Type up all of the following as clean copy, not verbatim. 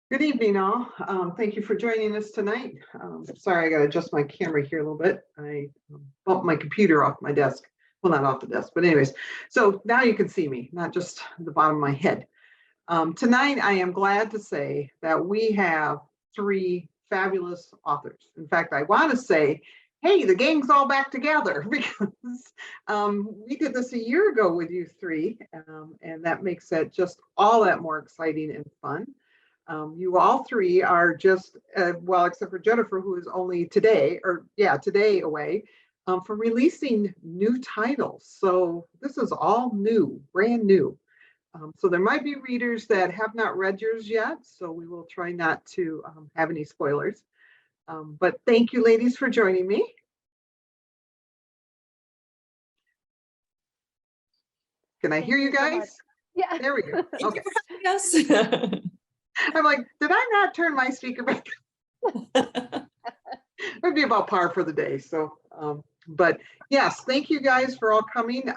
Good evening, all. Thank you for joining us tonight. Sorry, I got to adjust my camera here a little bit. I bumped my computer off my desk. Well, not off the desk, but anyways. So now you can see me, not just the bottom of my head. Tonight, I am glad to say that we have three fabulous authors. In fact, I want to say, hey, the gang's all back together because we did this a year ago with you three, and that makes it just all that more exciting and fun. You all three are just, well, except for Jennifer, who is only today away from releasing new titles. So this is all new, brand new. So there might be readers that have not read yours yet. So we will try not to have any spoilers. But thank you, ladies, for joining me. Can I hear you guys? Yeah. There we go. Okay. Yes. I'm like, did I not turn my speaker back? It'd be about par for the day. So, but yes, thank you guys for all coming.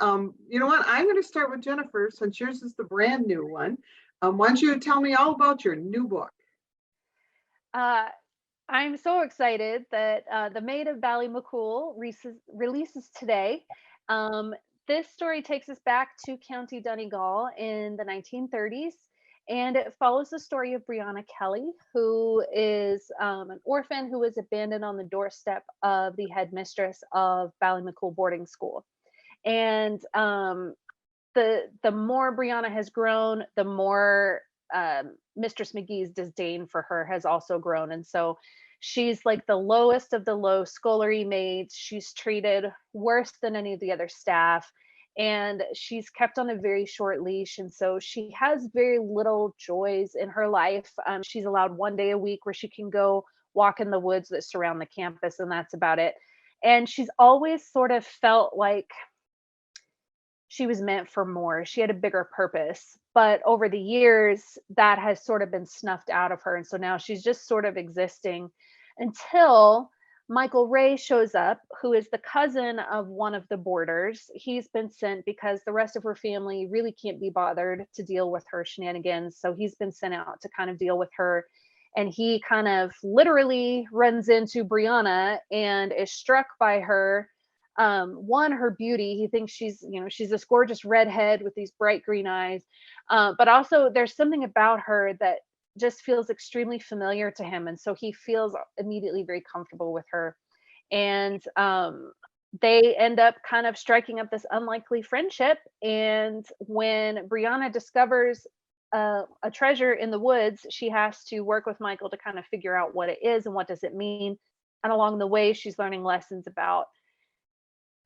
You know what? I'm going to start with Jennifer since yours is the brand new one. Why don't you tell me all about your new book? I'm so excited that The Maid of Ballymacool releases today. This story takes us back to County Donegal in the 1930s, and it follows the story of Brianna Kelly, who is an orphan who was abandoned on the doorstep of the headmistress of Ballymacool boarding school. And the more Brianna has grown, the more Mistress McGee's disdain for her has also grown. And so she's like the lowest of the low scullery maids. She's treated worse than any of the other staff. And she's kept on a very short leash. And so she has very little joys in her life. She's allowed one day a week where she can go walk in the woods that surround the campus, and that's about it. And she's always sort of felt like she was meant for more. She had a bigger purpose. But over the years, that has sort of been snuffed out of her. And so now she's just sort of existing until Michael Ray shows up, who is the cousin of one of the boarders. He's been sent because the rest of her family really can't be bothered to deal with her shenanigans. So he's been sent out to kind of deal with her. And he kind of literally runs into Brianna and is struck by her. One, her beauty. He thinks she's this gorgeous redhead with these bright green eyes. But also there's something about her that just feels extremely familiar to him. And so he feels immediately very comfortable with her. And they end up kind of striking up this unlikely friendship. And when Brianna discovers a treasure in the woods, she has to work with Michael to kind of figure out what it is and what does it mean. And along the way, she's learning lessons about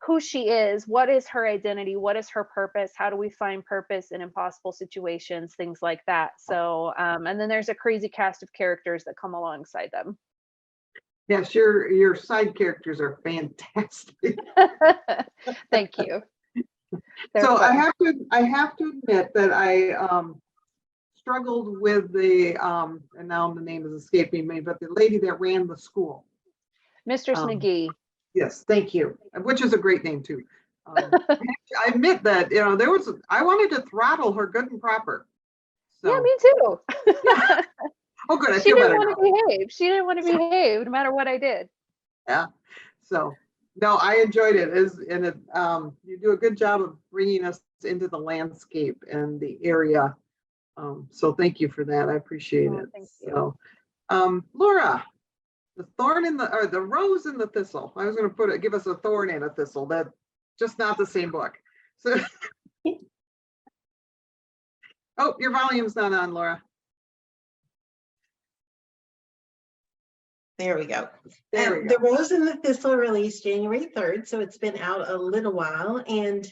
who she is, what is her identity, what is her purpose, how do we find purpose in impossible situations, things like that. So and then there's a crazy cast of characters that come alongside them. Yes, your side characters are fantastic. Thank you. So I have to admit that I struggled with the and now the name is escaping me, but the lady that ran the school, Mistress McGee. Yes, thank you. Which is a great name too. I admit that I wanted to throttle her good and proper. So. Yeah, me too. Yeah. Oh, good. She didn't want to behave. She didn't want to behave, no matter what I did. Yeah. So no, I enjoyed it. You do a good job of bringing us into the landscape and the area. So thank you for that. I appreciate it. Thank you. So, Laura. The rose in the thistle. I was going to give us a thorn and a thistle. That just not the same book. So, oh, your volume's not on, Laura. There we go. The Rose and the Thistle released January 3rd, so it's been out a little while, and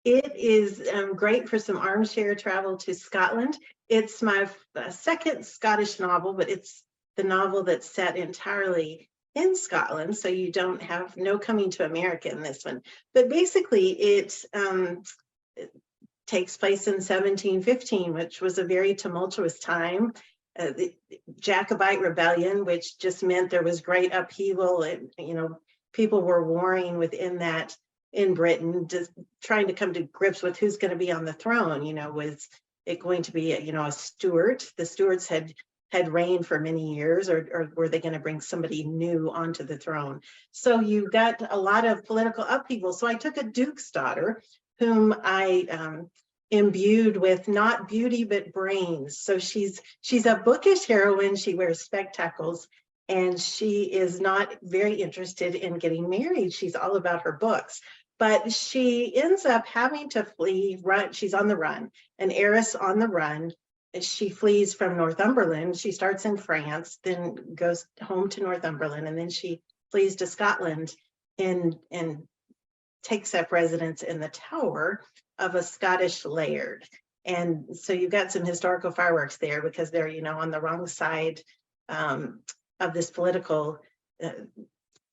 it is great for some armchair travel to Scotland. It's my second Scottish novel, but it's the novel that's set entirely in Scotland, so you don't have no coming to America in this one. But basically, it takes place in 1715, which was a very tumultuous time. The Jacobite rebellion, which just meant there was great upheaval, and people were warring within that in Britain, just trying to come to grips with who's going to be on the throne. Was it going to be a Stuart? The Stuarts had had reigned for many years, or were they going to bring somebody new onto the throne? So you got a lot of political upheaval. So I took a duke's daughter, whom I imbued with not beauty but brains. So she's a bookish heroine. She wears spectacles, and she is not very interested in getting married. She's all about her books. But she ends up having to run. She's on the run, an heiress on the run. She flees from Northumberland. She starts in France, then goes home to Northumberland, and then she flees to Scotland and takes up residence in the tower of a Scottish laird. And so you've got some historical fireworks there, because they're, on the wrong side of this political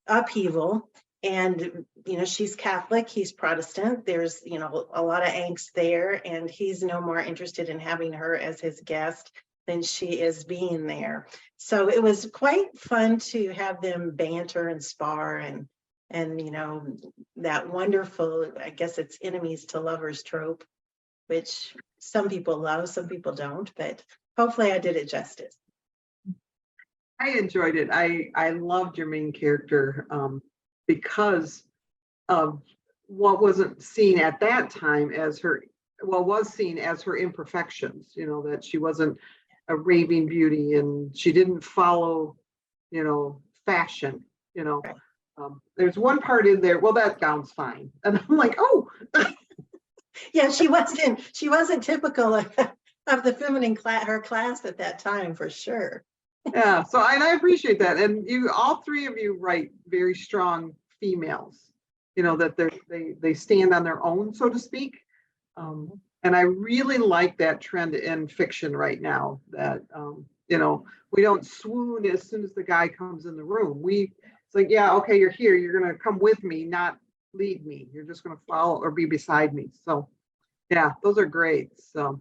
upheaval. And, she's Catholic, he's Protestant. There's, a lot of angst there, and he's no more interested in having her as his guest than she is being there. So it was quite fun to have them banter and spar and that wonderful, I guess it's enemies to lovers trope, which some people love, some people don't, but hopefully I did it justice. I enjoyed it. I loved your main character because of what wasn't seen at that time as was seen as her imperfections, that she wasn't a raving beauty and she didn't follow, fashion, there's one part in there, well, that gown's fine. And I'm like, oh. Yeah, she wasn't typical of the feminine her class at that time, for sure. Yeah, so and I appreciate that. And all three of you write very strong females, that they stand on their own, so to speak. And I really like that trend in fiction right now, that, we don't swoon as soon as the guy comes in the room. It's like, yeah, okay, you're here. You're going to come with me, not lead me. You're just going to follow or be beside me. So yeah, those are great. So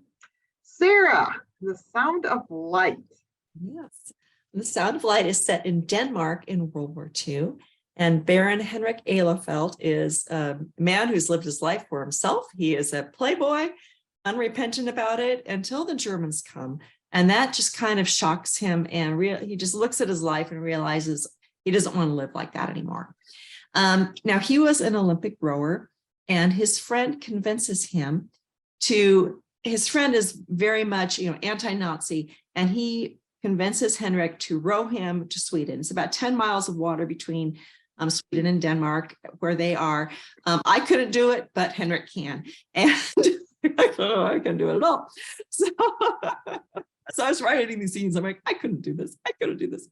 Sarah, The Sound of Light. Yes. The Sound of Light is set in Denmark in World War II. And Baron Henrik Ahlefeldt is a man who's lived his life for himself. He is a playboy, unrepentant about it until the Germans come. And that just kind of shocks him. And he just looks at his life and realizes he doesn't want to live like that anymore. Now, he was an Olympic rower, and his friend convinces him his friend is very much, anti-Nazi, and he convinces Henrik to row him to Sweden. It's about 10 miles of water between Sweden and Denmark, where they are. I couldn't do it, but Henrik can. And I don't know, I can do it at all. So I was writing these scenes. I'm like, I couldn't do this. I couldn't do this.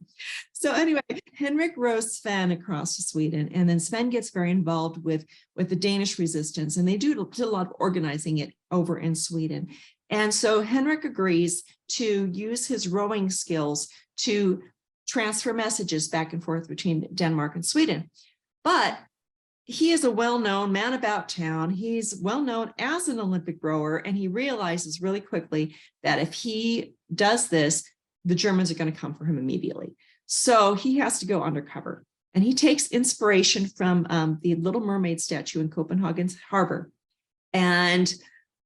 So anyway, Henrik rows Sven across to Sweden, and then Sven gets very involved with the Danish resistance, and they did a lot of organizing it over in Sweden. And so Henrik agrees to use his rowing skills to transfer messages back and forth between Denmark and Sweden. But he is a well-known man about town. He's well-known as an Olympic rower, and he realizes really quickly that if he does this, the Germans are going to come for him immediately. So he has to go undercover. And he takes inspiration from the Little Mermaid statue in Copenhagen's harbor. And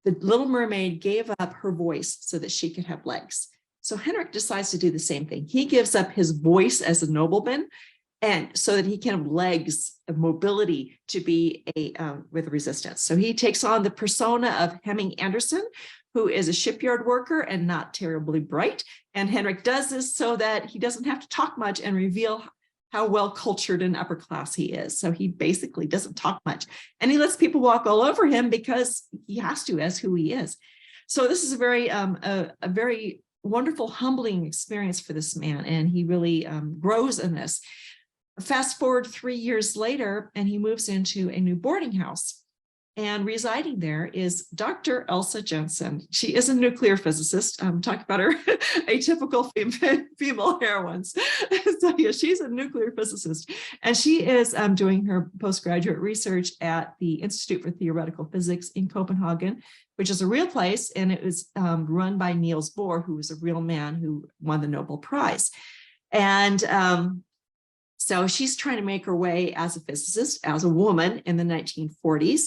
the Little Mermaid gave up her voice so that she could have legs. So Henrik decides to do the same thing. He gives up his voice as a nobleman, and so that he can have legs of mobility to be with resistance. So he takes on the persona of Hemming Andersen, who is a shipyard worker and not terribly bright. And Henrik does this so that he doesn't have to talk much and reveal how well cultured and upper class he is. So he basically doesn't talk much, and he lets people walk all over him because he has to, as who he is. So this is a very wonderful, humbling experience for this man, and he really grows in this. Fast forward 3 years later, and he moves into a new boarding house. And residing there is Dr. Elsa Jensen. She is a nuclear physicist. Talk about her atypical female heroines. So yeah, she's a nuclear physicist. And she is doing her postgraduate research at the Institute for Theoretical Physics in Copenhagen, which is a real place. And it was run by Niels Bohr, who was a real man who won the Nobel Prize. And so she's trying to make her way as a physicist, as a woman in the 1940s.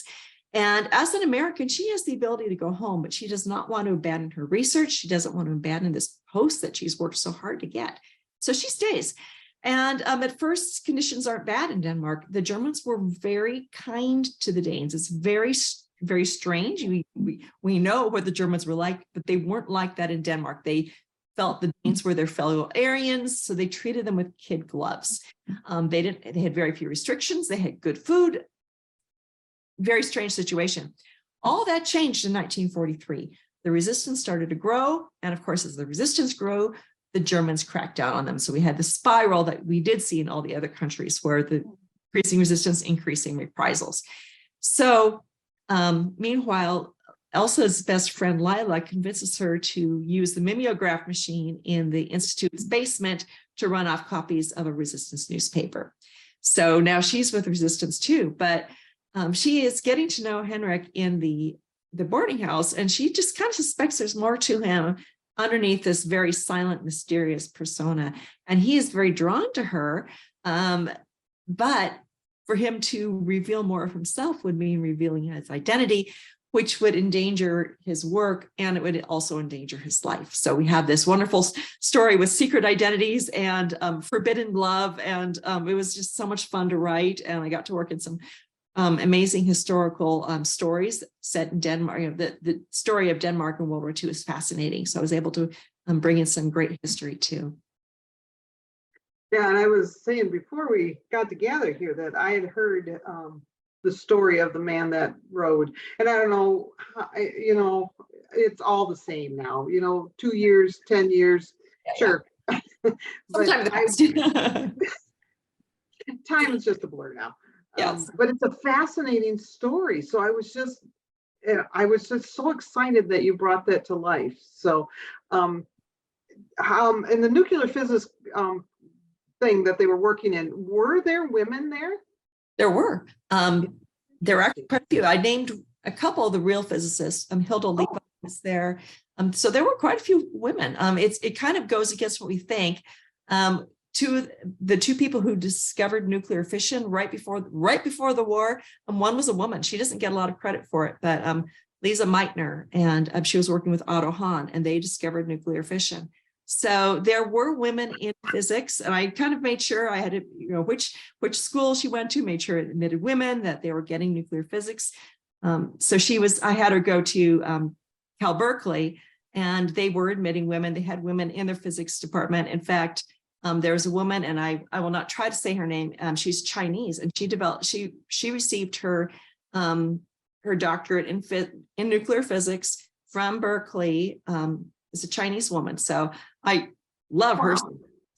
And as an American, she has the ability to go home, but she does not want to abandon her research. She doesn't want to abandon this post that she's worked so hard to get. So she stays. And at first, conditions aren't bad in Denmark. The Germans were very kind to the Danes. It's very, very strange. We know what the Germans were like, but they weren't like that in Denmark. They felt the Danes were their fellow Aryans, so they treated them with kid gloves. They had very few restrictions. They had good food. Very strange situation. All that changed in 1943. The resistance started to grow. And of course, as the resistance grew, the Germans cracked down on them. So we had the spiral that we did see in all the other countries where the increasing resistance, increasing reprisals. So meanwhile, Elsa's best friend Lila convinces her to use the mimeograph machine in the Institute's basement to run off copies of a resistance newspaper. So now she's with resistance too, but she is getting to know Henrik in the boarding house, and she just kind of suspects there's more to him underneath this very silent, mysterious persona. And he is very drawn to her. But for him to reveal more of himself would mean revealing his identity, which would endanger his work, and it would also endanger his life. So we have this wonderful story with secret identities and forbidden love. And it was just so much fun to write. And I got to work in some amazing historical stories set in Denmark. You know, the story of Denmark in World War II is fascinating. So I was able to bring in some great history too. Yeah, and I was saying before we got together here that I had heard the story of the man that rode, and I don't know, you know, it's all the same now. You know, 2 years, 10 years, yeah, sure. Yeah. Time is just a blur now. Yes. But it's a fascinating story. So I was just so excited that you brought that to life. So, in the nuclear physics thing that they were working in, were there women there? There were actually quite a few. I named a couple of the real physicists. Hilda Lipa was there. So there were quite a few women. It kind of goes against what we think. The two people who discovered nuclear fission right before the war, one was a woman. She doesn't get a lot of credit for it, but Lisa Meitner, and she was working with Otto Hahn, and they discovered nuclear fission. So there were women in physics, and I kind of made sure I had to, you know, which school she went to, made sure it admitted women, that they were getting nuclear physics. So I had her go to Cal Berkeley, and they were admitting women. They had women in their physics department. In fact, there's a woman, and I will not try to say her name. She's Chinese, and she received her doctorate in nuclear physics from Berkeley. Is a Chinese woman, so I love her.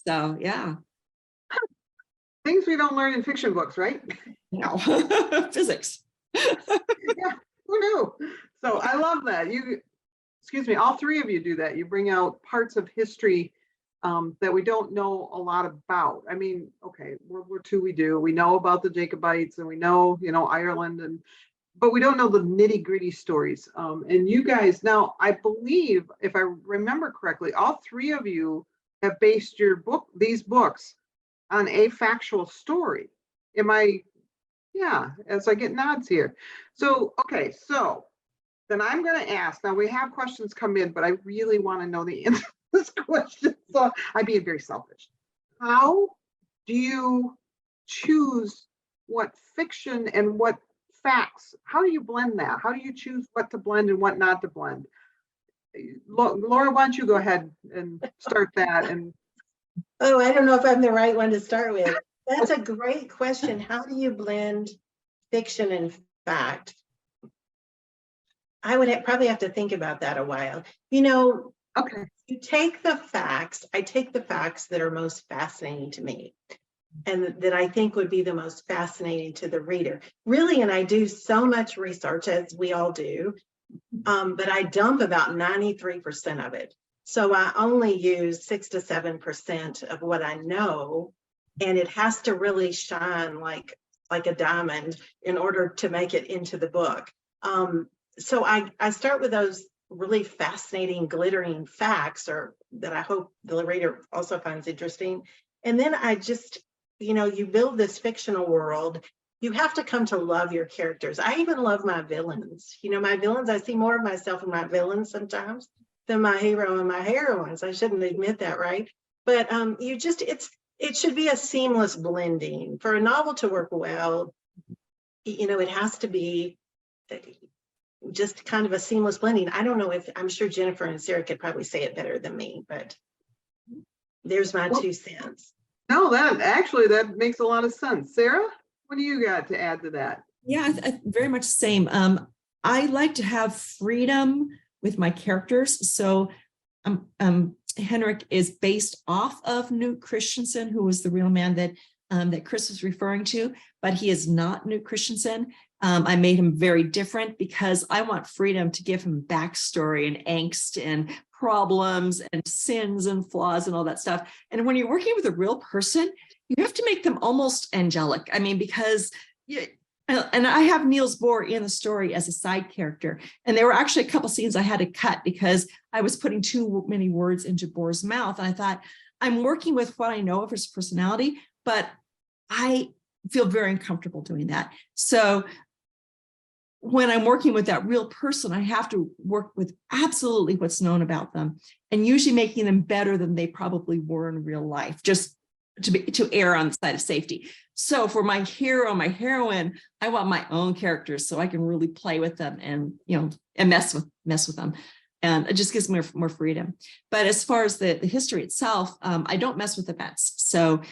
So yeah, things we don't learn in fiction books, right? No, physics. Yeah, who knew? So I love that. All three of you do that. You bring out parts of history that we don't know a lot about. I mean, okay, World War II we know about the Jacobites, and we know, Ireland, but we don't know the nitty gritty stories. And you guys, now I believe, if I remember correctly, all three of you have based these books on a factual story. Yeah, as I get nods here. So, okay, so then I'm going to ask, now we have questions come in, but I really want to know the answer to this question. So I'm being very selfish. How do you choose what fiction and what facts? How do you blend that? How do you choose what to blend and what not to blend? Laura, why don't you go ahead and start that? And oh, I don't know if I'm the right one to start with. That's a great question. How do you blend fiction and fact? I would probably have to think about that a while. Okay. You take the facts. I take the facts that are most fascinating to me, and that I think would be the most fascinating to the reader. Really, and I do so much research, as we all do, but I dump about 93% of it. So I only use 6 to 7% of what I know, and it has to really shine like a diamond in order to make it into the book. So I start with those really fascinating, glittering facts, or that I hope the reader also finds interesting. And then I just, you build this fictional world, you have to come to love your characters. I even love my villains. My villains, I see more of myself in my villains sometimes than my hero and my heroines. I shouldn't admit that, right? But it should be a seamless blending. For a novel to work well, it has to be just kind of a seamless blending. I don't know I'm sure Jennifer and Sarah could probably say it better than me, but there's my 2 cents. No, that makes a lot of sense. Sarah, what do you got to add to that? Yeah, very much the same. I like to have freedom with my characters. So Henrik is based off of Knut Christensen, who was the real man that Chris was referring to, but he is not Knut Christensen. I made him very different because I want freedom to give him backstory and angst and problems and sins and flaws and all that stuff. And when you're working with a real person, you have to make them almost angelic. I mean, because and I have Niels Bohr in the story as a side character. And there were actually a couple scenes I had to cut because I was putting too many words into Bohr's mouth. And I thought, I'm working with what I know of his personality, but I feel very uncomfortable doing that. So when I'm working with that real person, I have to work with absolutely what's known about them and usually making them better than they probably were in real life, just to err on the side of safety. So for my hero, my heroine, I want my own characters so I can really play with them and mess with them. And it just gives me more freedom. But as far as the history itself, I don't mess with events. So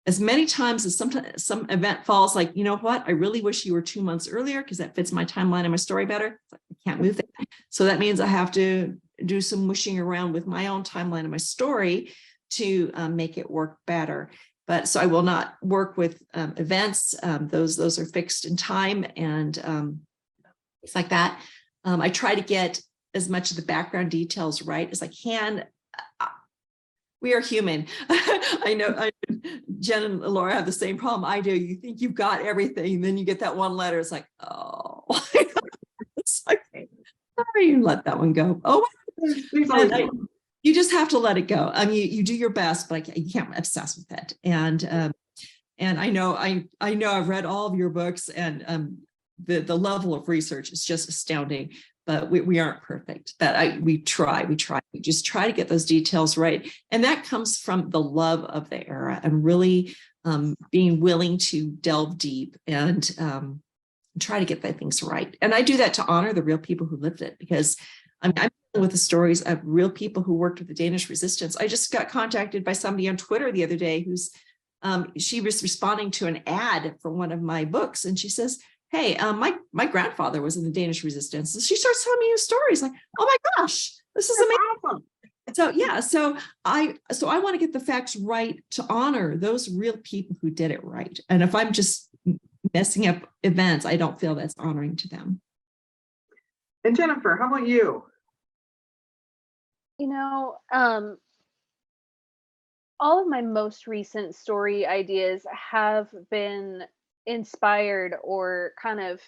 as many times as some event falls, like, you know what, I really wish you were 2 months earlier because that fits my timeline and my story better. I can't move that. So that means I have to do some wishing around with my own timeline and my story to make it work better. But so I will not work with events. Those are fixed in time and things like that. I try to get as much of the background details right as I can. We are human. I know Jen and Laura have the same problem I do. You think you've got everything, and then you get that one letter. It's like, oh, it's like, sorry, let that one go. Oh, you just have to let it go. I mean, you do your best, but you can't obsess with it. And I know I've read all of your books, and the level of research is just astounding. But we aren't perfect. But we just try to get those details right. And that comes from the love of the era and really being willing to delve deep and try to get the things right. And I do that to honor the real people who lived it, because I'm dealing with the stories of real people who worked with the Danish resistance. I just got contacted by somebody on Twitter the other day who's she was responding to an ad for one of my books, and she says, hey, my grandfather was in the Danish resistance. So she starts telling me stories like, oh my gosh, this is amazing. So yeah, so I want to get the facts right to honor those real people who did it right. And if I'm just messing up events, I don't feel that's honoring to them. And Jennifer, how about you? All of my most recent story ideas have been inspired, or kind of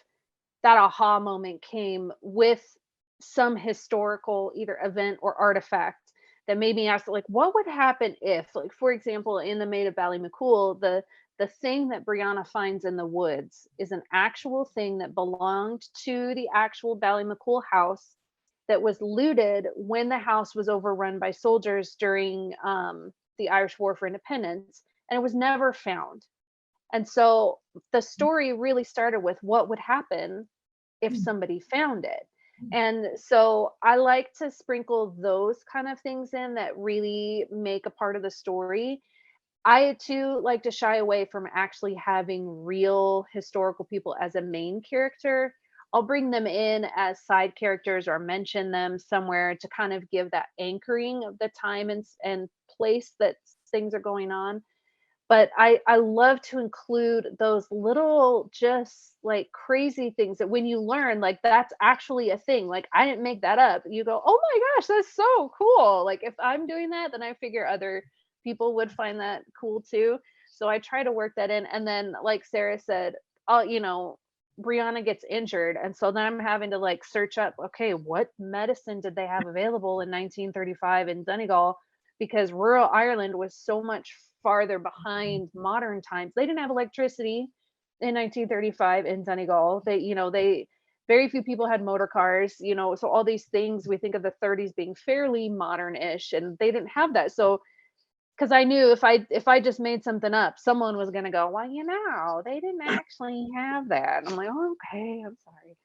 that aha moment came with some historical either event or artifact that made me ask, like, what would happen if, like, for example, in the Maid of Ballymacool, the thing that Brianna finds in the woods is an actual thing that belonged to the actual Ballymacool house that was looted when the house was overrun by soldiers during the Irish War for Independence, and it was never found. And so the story really started with what would happen if somebody found it. And so I like to sprinkle those kind of things in that really make a part of the story. I too like to shy away from actually having real historical people as a main character. I'll bring them in as side characters or mention them somewhere to kind of give that anchoring of the time and place that things are going on. But I love to include those little, just like crazy things that when you learn, like, that's actually a thing. Like, I didn't make that up. You go, oh my gosh, that's so cool. Like, if I'm doing that, then I figure other people would find that cool too. So I try to work that in. And then, like Sarah said, Brianna gets injured. And so then I'm having to like search up, okay, what medicine did they have available in 1935 in Donegal? Because rural Ireland was so much farther behind modern times. They didn't have electricity. in 1935 in Donegal. They very few people had motor cars, so all these things, we think of the 30s being fairly modern-ish, and they didn't have that. So because I knew if I just made something up, someone was gonna go, well, they didn't actually have that. I'm like, oh, okay, I'm sorry.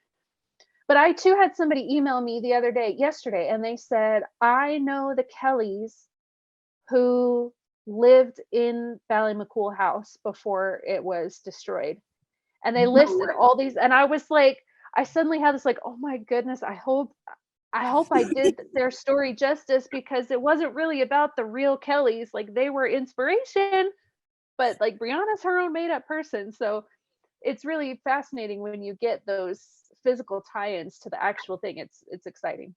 But I too had somebody email me yesterday, and they said, I know the Kellys who lived in Ballymacool House before it was destroyed. And they No listed way. all these, and I was like, I suddenly had this like, oh my goodness, I hope I did their story justice, because it wasn't really about the real Kellys. Like, they were inspiration, but like Brianna's her own made up person. So it's really fascinating when you get those physical tie-ins to the actual thing. It's exciting.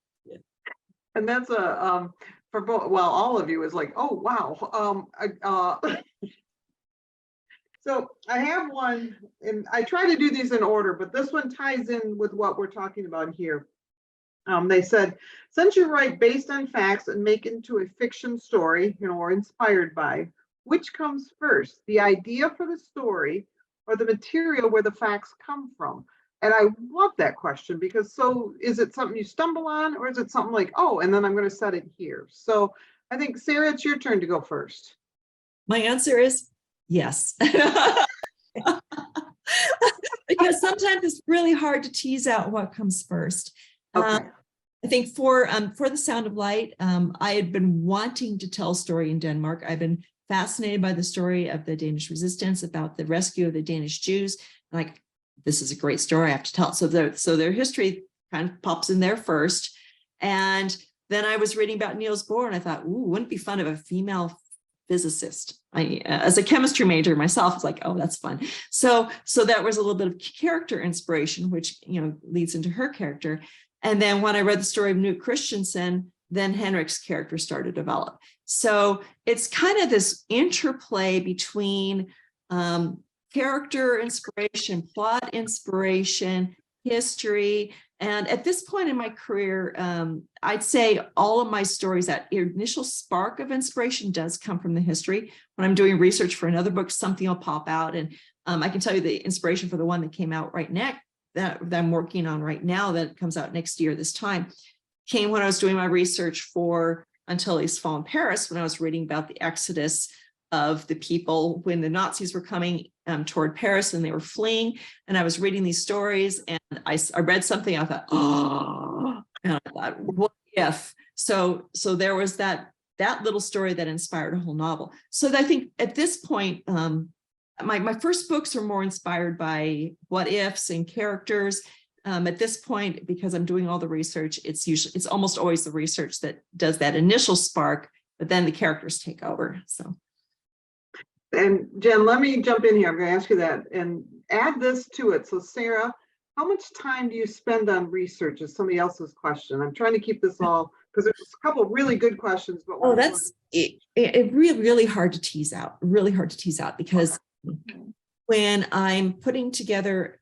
And that's for both, well, all of you is like, oh, wow. So I have one, and I try to do these in order, but this one ties in with what we're talking about here. They said, since you write based on facts and make into a fiction story, or inspired by, which comes first, the idea for the story or the material where the facts come from? And I love that question, because so is it something you stumble on, or is it something like, oh, and then I'm going to set it here? So I think, Sarah, it's your turn to go first. My answer is yes. Because sometimes it's really hard to tease out what comes first. Okay. I think for The Sound of Light, I had been wanting to tell a story in Denmark. I've been fascinated by the story of the Danish resistance, about the rescue of the Danish Jews. Like, this is a great story, I have to tell. So their history kind of pops in there first. And then I was reading about Niels Bohr, and I thought, ooh, wouldn't it be fun if a female physicist? As a chemistry major myself, was like, oh, that's fun. So that was a little bit of character inspiration, which leads into her character. And then when I read the story of Knut Christensen, then Henrik's character started to develop. So it's kind of this interplay between character inspiration, plot inspiration, history. And at this point in my career, I'd say all of my stories, that initial spark of inspiration does come from the history. When I'm doing research for another book, something will pop out. And I can tell you the inspiration for the one that came out right next, that I'm working on right now, that comes out next year this time, came when I was doing my research for Until He's Fallen Paris, when I was reading about the exodus of the people when the Nazis were coming toward Paris and they were fleeing. And I was reading these stories, and I read something, I thought, oh, and I thought, what if? So there was that little story that inspired a whole novel. So I think at this point, my first books are more inspired by what ifs and characters. At this point, because I'm doing all the research, it's almost always the research that does that initial spark, but then the characters take over. So. And Jen, let me jump in here. I'm going to ask you that and add this to it. So Sarah, how much time do you spend on research is somebody else's question. I'm trying to keep this all, because there's a couple of really good questions. But that's it really hard to tease out, because when I'm putting together,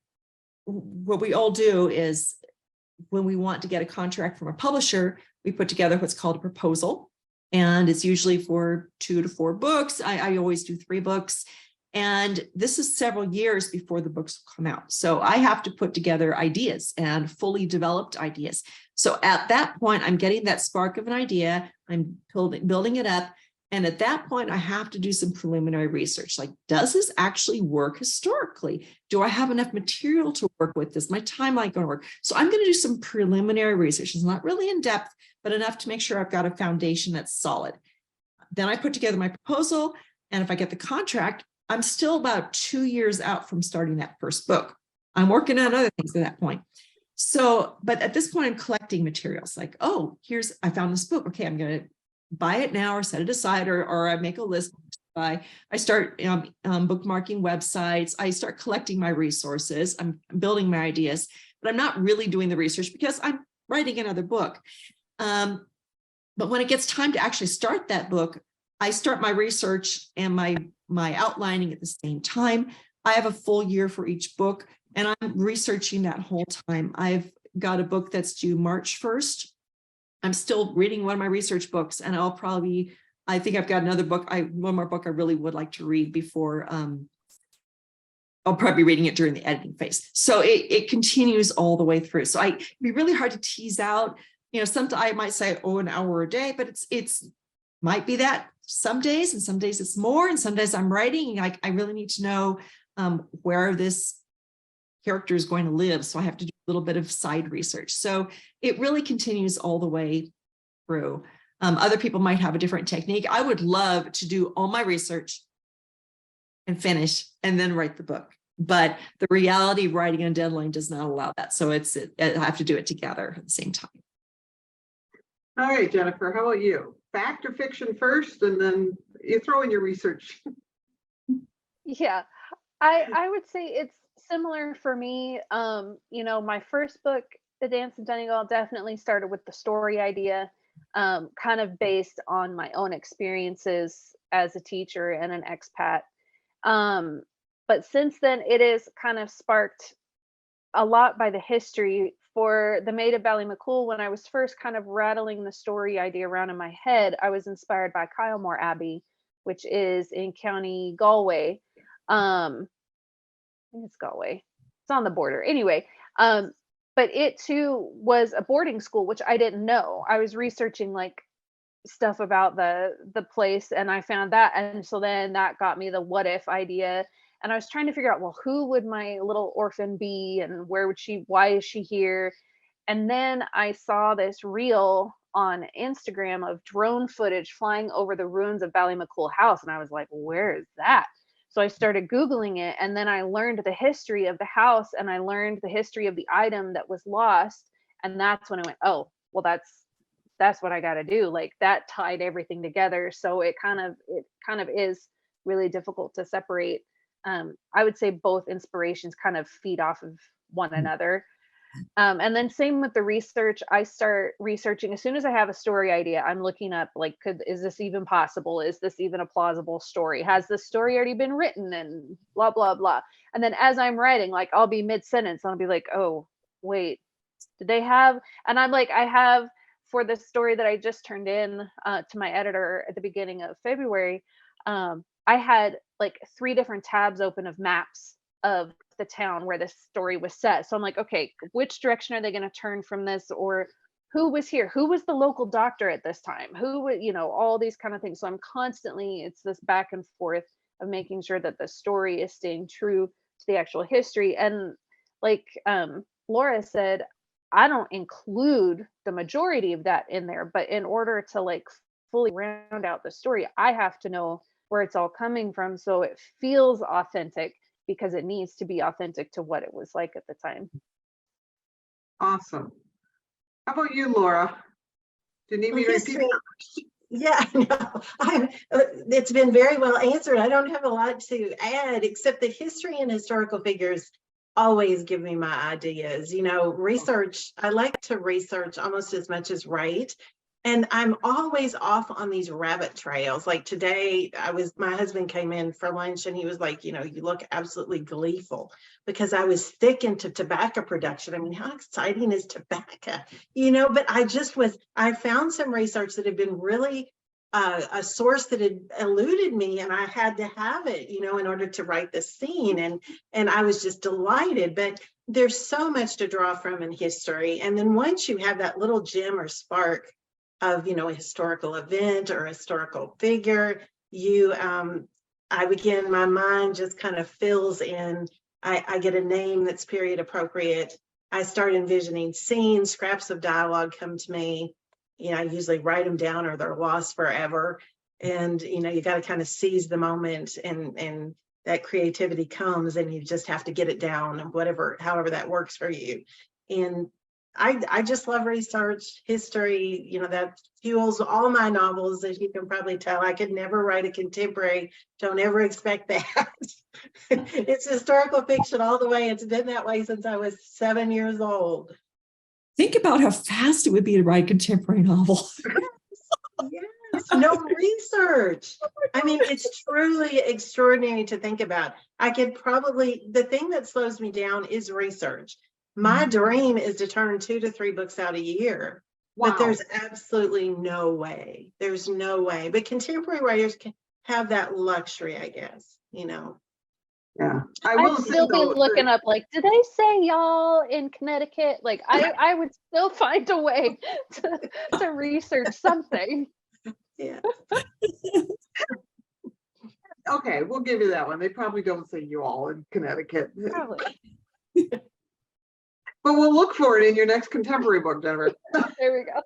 what we all do is when we want to get a contract from a publisher, we put together what's called a proposal. And it's usually for 2 to 4 books. I always do 3 books. And this is several years before the books come out. So I have to put together ideas, and fully developed ideas. So at that point, I'm getting that spark of an idea, I'm building it up. And at that point, I have to do some preliminary research. Like, does this actually work historically? Do I have enough material to work with? Is my timeline going to work? So I'm going to do some preliminary research. It's not really in depth, but enough to make sure I've got a foundation that's solid. Then I put together my proposal. And if I get the contract, I'm still about 2 years out from starting that first book. I'm working on other things at that point. So, but at this point, I'm collecting materials like, oh, I found this book. Okay, I'm going to buy it now or set it aside, or I make a list. I start bookmarking websites. I start collecting my resources. I'm building my ideas, but I'm not really doing the research because I'm writing another book. But when it gets time to actually start that book, I start my research and my outlining at the same time. I have a full year for each book, and I'm researching that whole time. I've got a book that's due March 1st. I'm still reading one of my research books, and I think I've got another book, one more book I really would like to read before I'll probably be reading it during the editing phase. So it continues all the way through. So it'd be really hard to tease out, sometimes I might say, an hour a day, but it's might be that some days, and some days it's more, and some days I'm writing, I really need to know where this character is going to live. So I have to do a little bit of side research. So it really continues all the way through. Other people might have a different technique. I would love to do all my research and finish and then write the book. But the reality, writing and deadline does not allow that. So I have to do it together at the same time. All right, Jennifer, how about you? Fact or fiction first, and then you throw in your research. Yeah, I would say it's similar for me. My first book, The Dance of Donegal, definitely started with the story idea, kind of based on my own experiences as a teacher and an expat. But since then, it is kind of sparked a lot by the history. For The Maid of Ballymaccool, when I was first kind of rattling the story idea around in my head, I was inspired by Kylemore Abbey, which is in County Galway. I think it's Galway. It's on the border. Anyway, but it too was a boarding school, which I didn't know. I was researching like stuff about the place, and I found that, and so then that got me the what if idea. And I was trying to figure out, well, who would my little orphan be, and why is she here? And then I saw this reel on Instagram of drone footage flying over the ruins of Ballymaccool House, and I was like, where is that? So I started Googling it, and then I learned the history of the house, and I learned the history of the item that was lost, and that's when I went, oh, well, that's what I got to do. Like, that tied everything together. So it kind of is really difficult to separate. I would say both inspirations kind of feed off of one another. And then same with the research. I start researching as soon as I have a story idea. I'm looking up, like, is this even possible? Is this even a plausible story? Has this story already been written? And blah, blah, blah. And then as I'm writing, like, I'll be mid-sentence and I'll be like, oh, wait, did they have? And I'm like, I have, for the story that I just turned in to my editor at the beginning of February, I had like 3 different tabs open of maps of the town where this story was set. So I'm like, okay, which direction are they going to turn from this? Or who was here? Who was the local doctor at this time? Who would, all these kind of things. So I'm constantly, it's this back and forth of making sure that the story is staying true to the actual history. And like Laura said, I don't include the majority of that in there, but in order to like fully round out the story, I have to know where it's all coming from, so it feels authentic, because it needs to be authentic to what it was like at the time. Awesome. How about you, Laura? Do you need me to repeat it? Yeah, no, it's been very well answered. I don't have a lot to add, except that history and historical figures always give me my ideas. Research, I like to research almost as much as write. And I'm always off on these rabbit trails. Like today, my husband came in for lunch and he was like, you look absolutely gleeful, because I was thick into tobacco production. I mean, how exciting is tobacco? But I found some research that had been really a source that had eluded me, and I had to have it, in order to write the scene. And I was just delighted. But there's so much to draw from in history. And then once you have that little gem or spark of a historical event or a historical figure, my mind just kind of fills in. I get a name that's period appropriate. I start envisioning scenes, scraps of dialogue come to me. I usually write them down or they're lost forever. And you got to kind of seize the moment, and that creativity comes, and you just have to get it down, however that works for you. And I just love research, history, that fuels all my novels, as you can probably tell. I could never write a contemporary. Don't ever expect that. It's historical fiction all the way. It's been that way since I was 7 years old. Think about how fast it would be to write a contemporary novel. Yes, no research. I mean, it's truly extraordinary to think about. The thing that slows me down is research. My dream is to turn 2 to 3 books out a year, but there's absolutely no way. There's no way. But contemporary writers can have that luxury, I guess, Yeah, I I'd will say still be though, looking up like, did they say y'all in Connecticut? Like I would still find a way to research something. Yeah. okay, we'll give you that one. They probably don't say you all in Connecticut, Probably. but we'll look for it in your next contemporary book, Jennifer. There we go.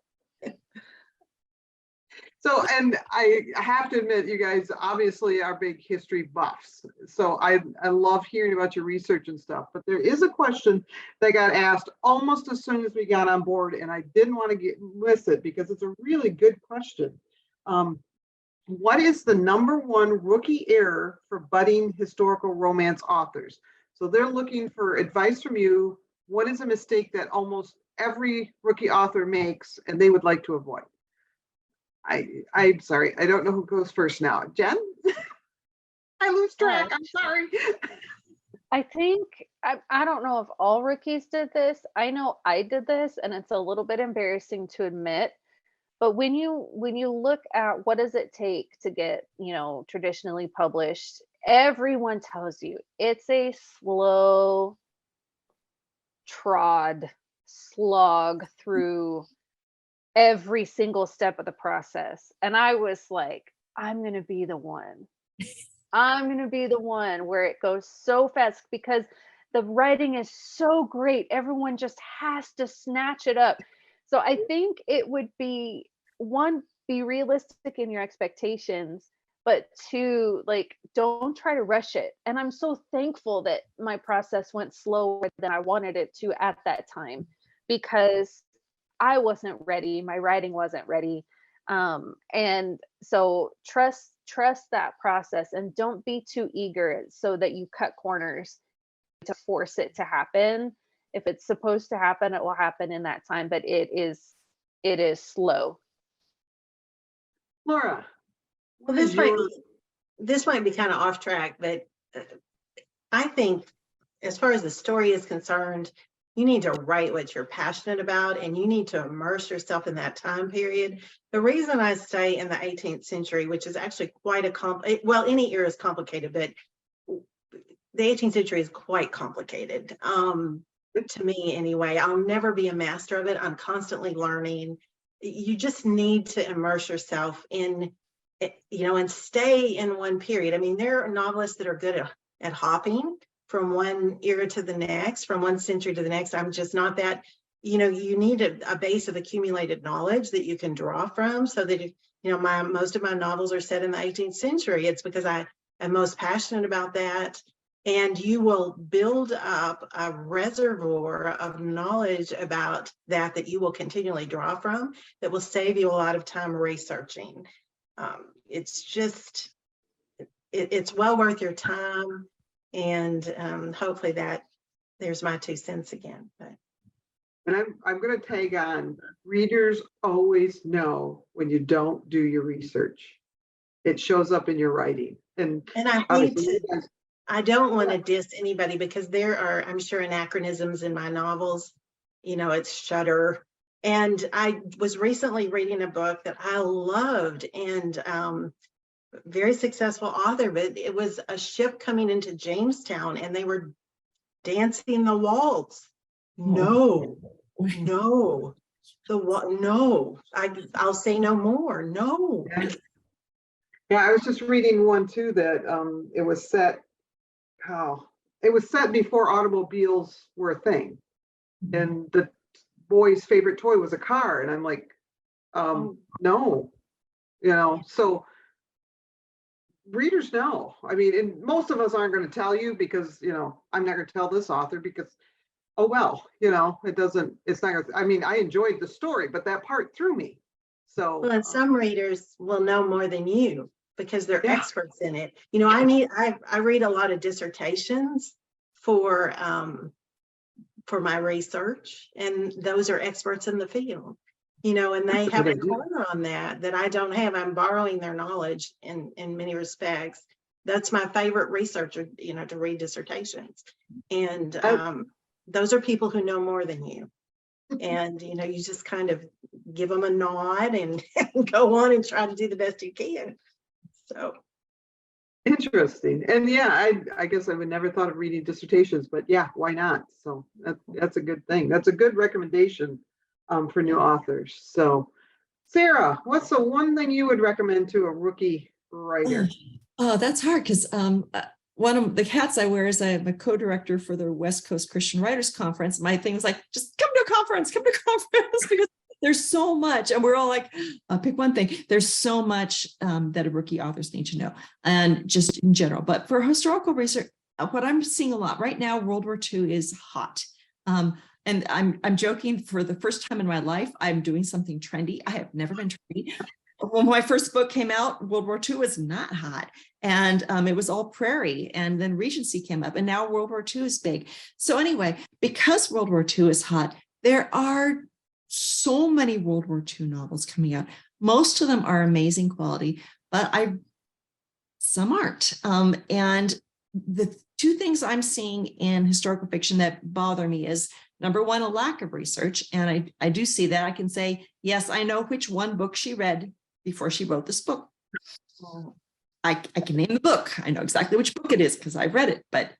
So, and I have to admit, you guys obviously are big history buffs. So I love hearing about your research and stuff, but there is a question that got asked almost as soon as we got on board, and I didn't want to miss it because it's a really good question. What is the #1 rookie error for budding historical romance authors? So they're looking for advice from you. What is a mistake that almost every rookie author makes and they would like to avoid? I'm sorry, I don't know who goes first now. Jen? I lose track, I'm sorry. I think I don't know if all rookies did this. I know I did this, and it's a little bit embarrassing to admit. But when you look at what does it take to get, traditionally published, everyone tells you it's a slow trod slog through every single step of the process. And I was like, I'm going to be the one. I'm going to be the one where it goes so fast because the writing is so great. Everyone just has to snatch it up. So I think it would be one, be realistic in your expectations, but two, like, don't try to rush it. And I'm so thankful that my process went slower than I wanted it to at that time, because I wasn't ready. My writing wasn't ready. And so trust that process and don't be too eager so that you cut corners to force it to happen. If it's supposed to happen, it will happen in that time, but it is slow. Laura. Well, this might be kind of off track, but I think as far as the story is concerned, you need to write what you're passionate about and you need to immerse yourself in that time period. The reason I stay in the 18th century, which is actually quite well, any era is complicated, but the 18th century is quite complicated. To me anyway. I'll never be a master of it. I'm constantly learning. You just need to immerse yourself in, and stay in one period. I mean, there are novelists that are good at hopping from one era to the next, from one century to the next. I'm just not that. You need a base of accumulated knowledge that you can draw from, so that most of my novels are set in the 18th century. It's because I am most passionate about that. And you will build up a reservoir of knowledge about that you will continually draw from, that will save you a lot of time researching. It's just, it's well worth your time. And hopefully there's my 2 cents again. But. And I'm going to tag on, readers always know when you don't do your research. It shows up in your writing. And I don't want to diss anybody because there are, I'm sure, anachronisms in my novels. It's Shudder. And I was recently reading a book that I loved, and very successful author, but it was a ship coming into Jamestown and they were dancing the waltz. No. No, I'll say no more. No. Yeah, I was just reading one too that it was set before automobiles were a thing. And the boy's favorite toy was a car. And I'm like, no, so readers know. I mean, and most of us aren't going to tell you because, I'm not going to tell this author because, it's not gonna, I mean, I enjoyed the story, but that part threw me. So, well, and some readers will know more than you because they're experts in it. I read a lot of dissertations for my research, and those are experts in the field, and they have a corner on that I don't have. I'm borrowing their knowledge in many respects. That's my favorite researcher, to read dissertations. And those are people who know more than you. And, you just kind of give them a nod and go on and try to do the best you can. So. Interesting. And yeah, I guess I would never thought of reading dissertations, but yeah, why not? So that's a good thing. That's a good recommendation for new authors. So Sarah, what's the one thing you would recommend to a rookie writer? Oh, that's hard because one of the hats I wear is I'm a co-director for the West Coast Christian Writers Conference. My thing is like, just come to a conference, because there's so much. And we're all like, pick one thing. There's so much that a rookie authors need to know, and just in general. But for historical research, what I'm seeing a lot right now, World War II is hot. And I'm joking, for the first time in my life, I'm doing something trendy. I have never been trendy. When my first book came out, World War II was not hot, and it was all prairie, and then Regency came up, and now World War II is big. So anyway, because World War II is hot, there are so many World War II novels coming out. Most of them are amazing quality, but some aren't. And the two things I'm seeing in historical fiction that bother me is, number one, a lack of research. And I do see that. I can say, yes, I know which one book she read before she wrote this book. I can name the book. I know exactly which book it is because I read it. But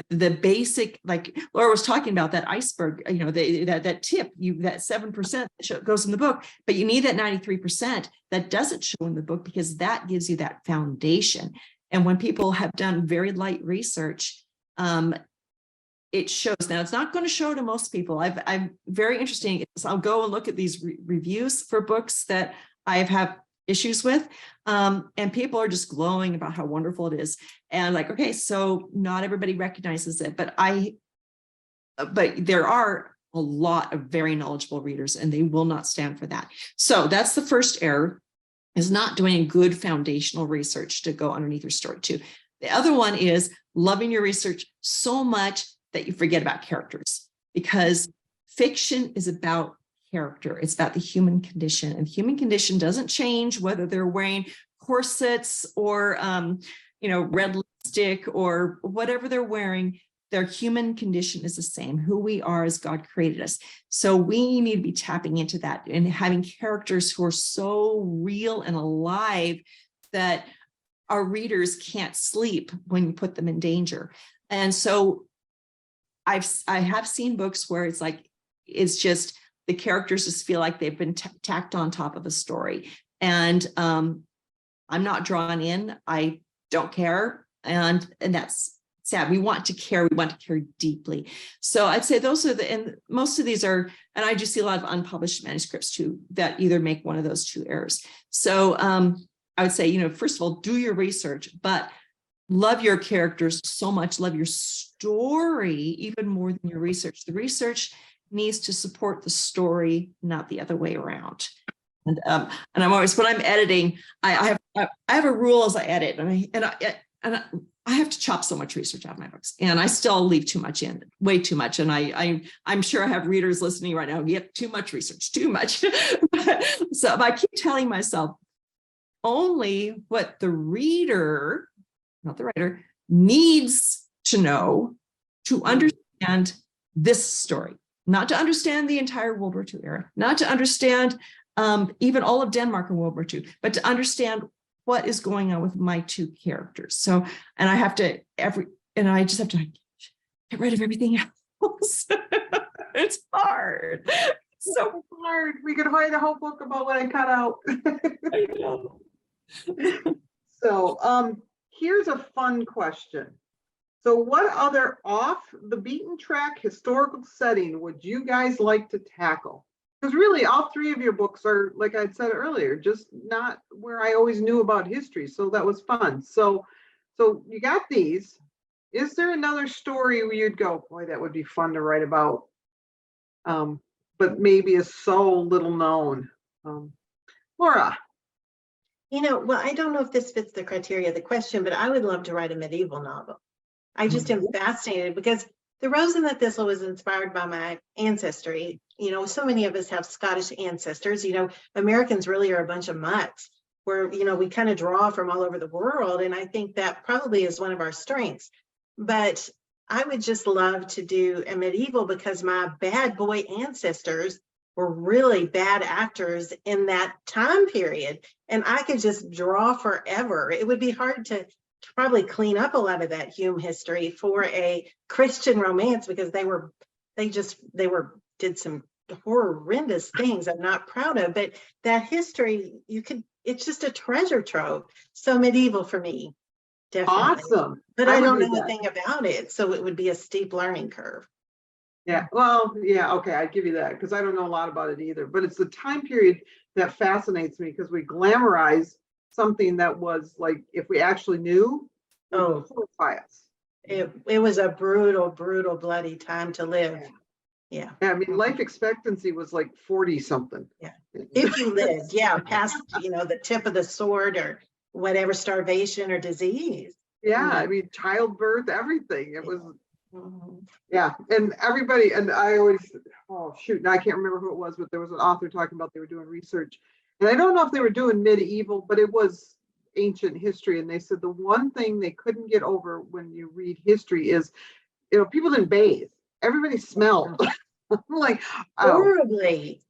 the basic, like Laura was talking about, that iceberg, that tip, that 7% goes in the book, but you need that 93% that doesn't show in the book, because that gives you that foundation. And when people have done very light research, it shows. Now, it's not going to show to most people. I'm very interesting. I'll go and look at these reviews for books that I've had issues with, and people are just glowing about how wonderful it is. And like, okay, so not everybody recognizes it, but there are a lot of very knowledgeable readers, and they will not stand for that. So that's the first error, is not doing good foundational research to go underneath your story too. The other one is loving your research so much that you forget about characters, because fiction is about character. It's about the human condition, and human condition doesn't change whether they're wearing corsets or, red lipstick or whatever they're wearing. Their human condition is the same, who we are as God created us. So we need to be tapping into that and having characters who are so real and alive that our readers can't sleep when you put them in danger. And so I have seen books where it's like, it's just the characters just feel like they've been tacked on top of a story. And I'm not drawn in. I don't care. And that's sad. We want to care. We want to care deeply. So I'd say those are and most of these are, and I just see a lot of unpublished manuscripts too, that either make one of those two errors. So I would say, first of all, do your research, but love your characters so much, love your story even more than your research. The research needs to support the story, not the other way around. And I'm always, when I'm editing, I have a rule as I edit, and I have to chop so much research out of my books, and I still leave too much in, way too much. And I'm sure I have readers listening right now, get too much research, too much. So I keep telling myself only what the reader, not the writer, needs to know to understand this story, not to understand the entire World War II era, not to understand even all of Denmark in World War II, but to understand what is going on with my two characters. So, and I just have to get rid of everything else. It's hard. It's so hard. We could write a whole book about what I cut out. I know. So here's a fun question. So what other off the beaten track historical setting would you guys like to tackle? Because really all three of your books are, like I said earlier, just not where I always knew about history. So that was fun. So you got these. Is there another story where you'd go, boy, that would be fun to write about, but maybe is so little known? Laura. Well, I don't know if this fits the criteria of the question, but I would love to write a medieval novel. I just am fascinated because The Rose and the Thistle was inspired by my ancestry. So many of us have Scottish ancestors. Americans really are a bunch of mutts where, we kind of draw from all over the world. And I think that probably is one of our strengths. But I would just love to do a medieval because my bad boy ancestors were really bad actors in that time period. And I could just draw forever. It would be hard to probably clean up a lot of that Hume history for a Christian romance, because did some horrendous things I'm not proud of, but that history, it's just a treasure trove. So medieval for me, definitely. Awesome. But I would don't read know a that. thing about it, so it would be a steep learning curve. Yeah, well, yeah, okay, I'd give you that because I don't know a lot about it either. But it's the time period that fascinates me because we glamorize something that was like, if we actually knew, it would horrify us. It was a brutal, brutal, bloody time to live. Yeah. Yeah, I mean, life expectancy was like 40 something. Yeah. If you lived, past, the tip of the sword or whatever, starvation or disease. Yeah, I mean, childbirth, everything. It was, Mhm. yeah. And everybody, and I always, oh shoot, now I can't remember who it was, but there was an author talking about they were doing research. And I don't know if they were doing medieval, but it was ancient history. And they said the one thing they couldn't get over when you read history is, people didn't bathe. Everybody smelled. I'm like, oh, Horribly.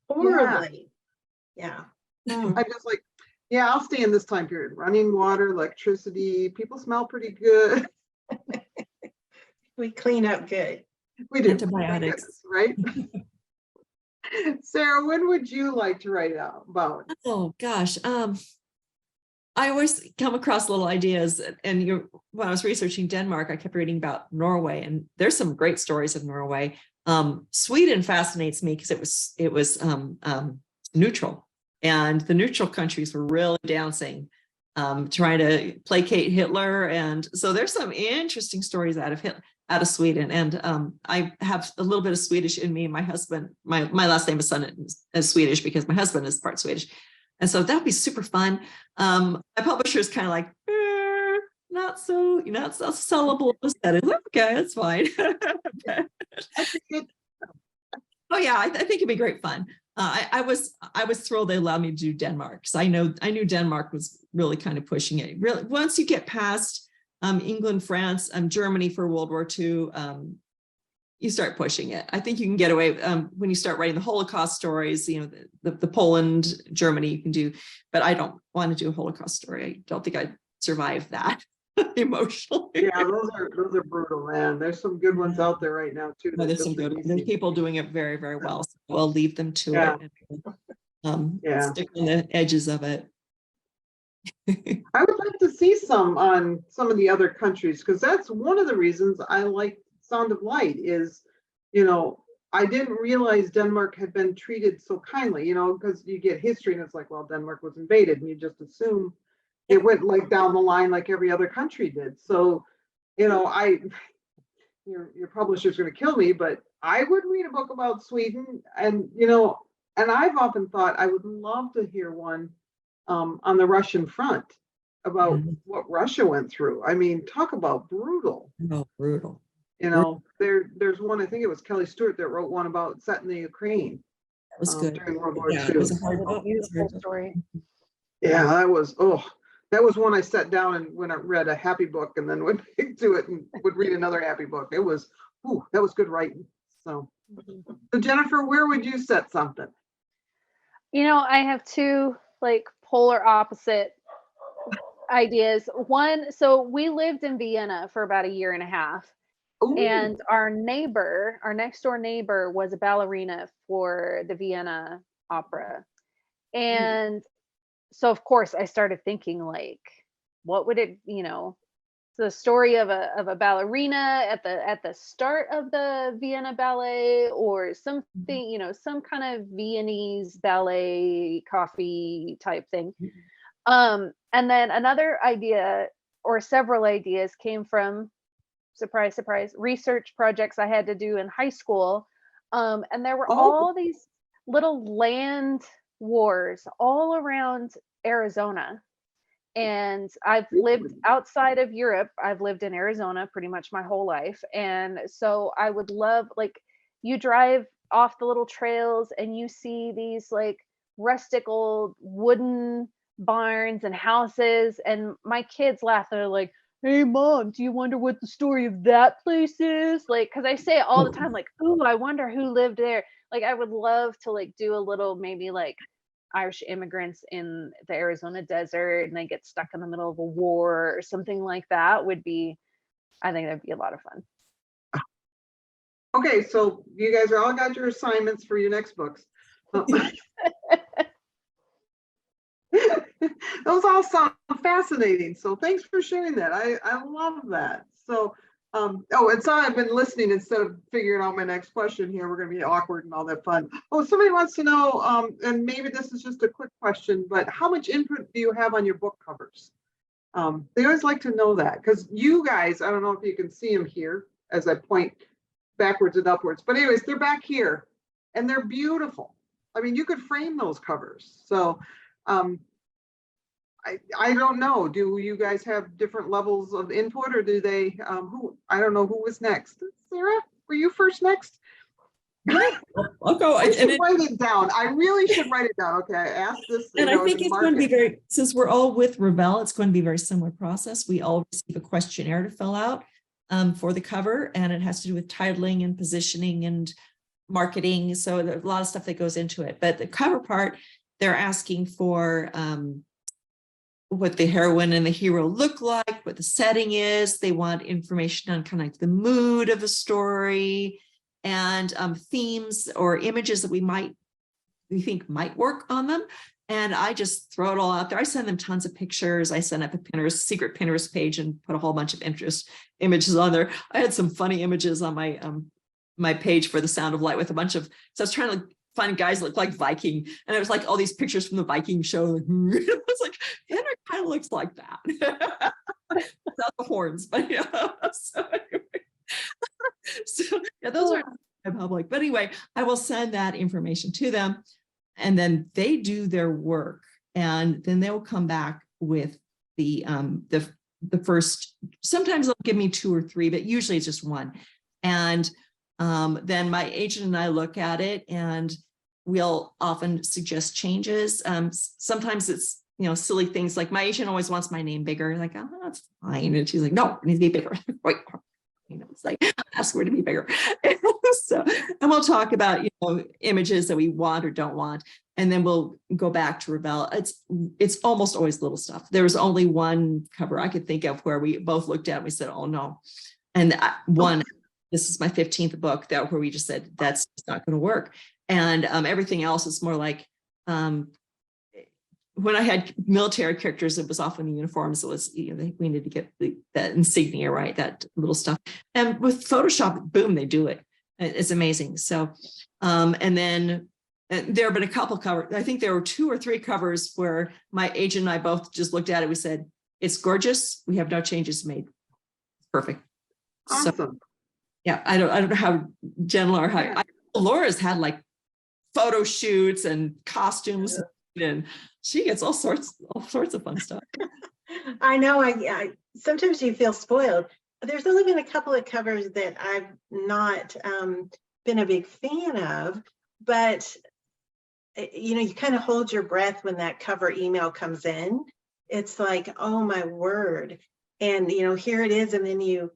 Yeah. I'm just like, yeah, I'll stay in this time period. Running water, electricity, people smell pretty good. We clean up good. We do. Antibiotics. Right? Sarah, when would you like to write about? Oh gosh. I always come across little ideas, and when I was researching Denmark, I kept reading about Norway, and there's some great stories of Norway. Sweden fascinates me because it was neutral, and the neutral countries were really dancing, trying to placate Hitler, and so there's some interesting stories out of Sweden. And I have a little bit of Swedish in me. My husband, my last name is Swedish because my husband is part Swedish. And so that'd be super fun. My publisher is kind of like, not so sellable. Okay, that's fine. Oh yeah, I think it'd be great fun. I was thrilled they allowed me to do Denmark because I knew Denmark was really kind of pushing it. Really, once you get past England, France, Germany for World War II, you start pushing it. I think you can get away when you start writing the Holocaust stories, the Poland, Germany you can do, but I don't want to do a Holocaust story. I don't think I'd survive that emotionally. Yeah, those are brutal, man. There's some good ones out there right now too. No, there's some good ones. There's people doing it very, very well. So we'll leave them to it and stick on the edges of it. I would like to see some on some of the other countries because that's one of the reasons I like Sound of Light is, I didn't realize Denmark had been treated so kindly, because you get history and it's like, well, Denmark was invaded and you just assume it went like down the line like every other country did. So, your publisher's going to kill me, but I would read a book about Sweden and I've often thought I would love to hear one on the Russian front about what Russia went through. I mean, talk about brutal. Oh, brutal. There's one, I think it was Kelly Stewart that wrote one about set in the Ukraine. That was good. During World War II. It was a hard book. Beautiful story. Yeah, that was one I sat down and when I read a happy book and then went to it and would read another happy book. It was, that was good writing. So Jennifer, where would you set something? I have two polar opposite ideas. One, so we lived in Vienna for about a year and a half. Ooh. And our next door neighbor was a ballerina for the Vienna Opera. And so of course I started thinking what would it, the story of a ballerina at the start of the Vienna ballet or something, some kind of Viennese ballet coffee type thing. And then another idea or several ideas came from, surprise, surprise, research projects I had to do in high school. And there were all these little land wars all around Arizona. And I've lived outside of Europe. I've lived in Arizona pretty much my whole life. And so I would love, you drive off the little trails and you see these rustic old wooden barns and houses. And my kids laugh. They're like, hey mom, do you wonder what the story of that place is? Because I say it all the time, ooh, I wonder who lived there. I would love to do a little, maybe Irish immigrants in the Arizona desert and they get stuck in the middle of a war or something like that would be, I think that'd be a lot of fun. Okay, so you guys are all got your assignments for your next books. Those all sound fascinating. So thanks for sharing that. I love that. So, oh, and so I've been listening instead of figuring out my next question here. We're going to be awkward and all that fun. Oh, somebody wants to know, and maybe this is just a quick question, but how much input do you have on your book covers? They always like to know that because you guys, I don't know if you can see them here as I point backwards and upwards, but anyways, they're back here and they're beautiful. I mean, you could frame those covers. So, I don't know. Do you guys have different levels of input or do they, I don't know who was next. Sarah, were you first next? I'll go. I should write it down. I really should write it down. Okay, I asked this. And I think it's going to be very, since we're all with Revell, it's going to be a very similar process. We all receive a questionnaire to fill out for the cover, and it has to do with titling and positioning and marketing. So there's a lot of stuff that goes into it. But the cover part, they're asking for what the heroine and the hero look like, what the setting is. They want information on kind of like the mood of the story and themes or images that we think might work on them. And I just throw it all out there. I send them tons of pictures. I send up a secret Pinterest page and put a whole bunch of images on there. I had some funny images on my my page for The Sound of Light with a bunch of, so I was trying to find guys that look like Viking. And it was like all these pictures from the Viking show. Like, it was like, Henrik kind of looks like that. Without the horns, but yeah. So anyway. So yeah, those are public. But anyway, I will send that information to them and then they do their work. And then they'll come back with the first, sometimes they'll give me 2 or 3, but usually it's just 1. And then my agent and I look at it and we'll often suggest changes. Sometimes it's, silly things like my agent always wants my name bigger. Like, oh, that's fine. And she's like, no, it needs to be bigger. Wait, it's like, ask her to be bigger. So, and we'll talk about, images that we want or don't want. And then we'll go back to Revell. It's almost always little stuff. There was only one cover I could think of where we both looked at and we said, oh no. And this is my 15th book where we just said, that's not going to work. And everything else is more like, when I had military characters, it was often the uniforms. It was, we needed to get that insignia, right? That little stuff. And with Photoshop, boom, they do it. It's amazing. So, and then there have been a couple covers. I think there were 2 or 3 covers where my agent and I both just looked at it. We said, it's gorgeous. We have no changes made. Perfect. Awesome. So, yeah, I don't know how Jen or how Laura's had like photo shoots and costumes, and she gets all sorts of fun stuff. I know. I sometimes you feel spoiled. There's only been a couple of covers that I've not been a big fan of, but you kind of hold your breath when that cover email comes in. It's like, oh my word, and here it is, and then you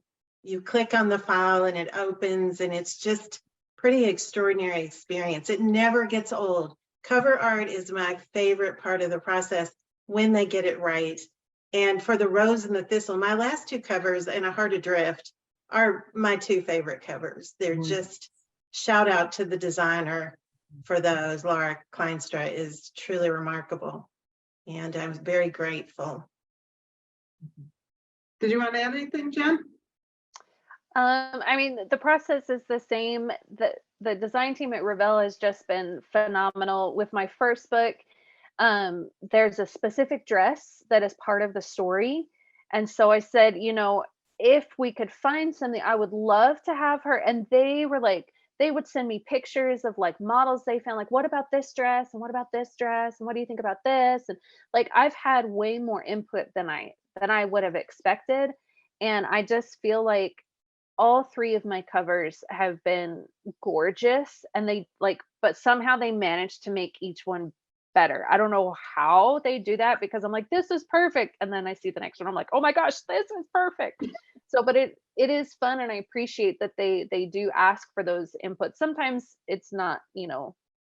click on the file and it opens, and it's just pretty extraordinary experience. It never gets old. Cover art is my favorite part of the process when they get it right. And for the Rose and the Thistle, my last 2 covers and A Heart Adrift are my 2 favorite covers. They're just, shout out to the designer for those. Laura Kleinstra is truly remarkable. And I'm very grateful. Did you want to add anything, Jen? I mean, the process is the same. The design team at Revell has just been phenomenal. With my first book, there's a specific dress that is part of the story. And so I said, if we could find something, I would love to have her. And they were like, they would send me pictures of like models they found, like, what about this dress? And what about this dress? And what do you think about this? And like, I've had way more input than I would have expected. And I just feel like all 3 of my covers have been gorgeous, and but somehow they managed to make each one better. I don't know how they do that, because I'm like, this is perfect. And then I see the next one, I'm like, oh my gosh, this is perfect. So, but it is fun. And I appreciate that they do ask for those inputs. Sometimes it's not,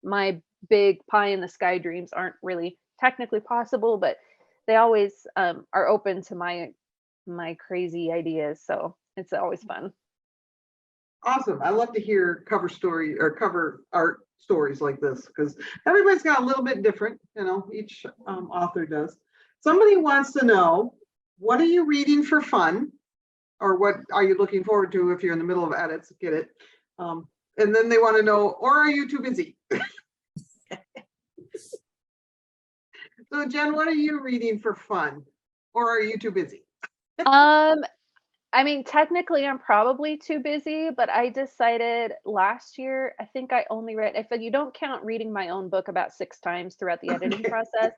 my big pie in the sky dreams aren't really technically possible, but they always are open to my crazy ideas. So it's always fun. Awesome. I love to hear cover story or cover art stories like this because everybody's got a little bit different, each author does. Somebody wants to know, what are you reading for fun? Or what are you looking forward to if you're in the middle of edits? Get it? And then they want to know, or are you too busy? So Jen, what are you reading for fun? Or are you too busy? I mean, technically I'm probably too busy, but I decided last year, I think I only read, if you don't count reading my own book about 6 times throughout the editing process,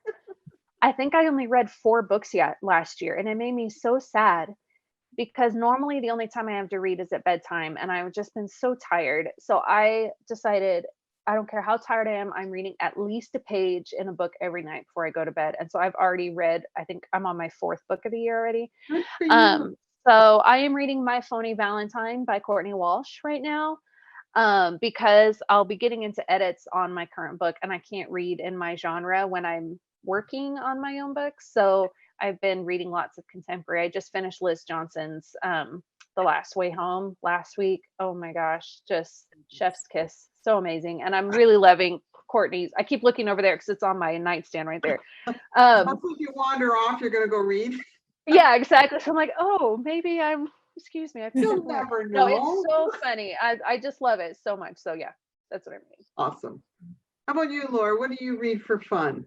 I think I only read 4 books yet last year. And it made me so sad because normally the only time I have to read is at bedtime. And I've just been so tired. So I decided, I don't care how tired I am, I'm reading at least a page in a book every night before I go to bed. And so I've already read, I think I'm on my 4th book of the year already. Good for you. So I am reading My Phony Valentine by Courtney Walsh right now, because I'll be getting into edits on my current book and I can't read in my genre when I'm working on my own books. So I've been reading lots of contemporary. I just finished Liz Johnson's The Last Way Home last week. Oh my gosh, just chef's kiss. So amazing. And I'm really loving Courtney's. I keep looking over there because it's on my nightstand right there. Hopefully if you wander off, you're going to go read. Yeah, exactly. So I'm like, oh, maybe excuse me. I feel You'll never know. No, it's so funny. I just love it so much. So yeah, that's what I'm reading. Awesome. How about you, Laura? What do you read for fun?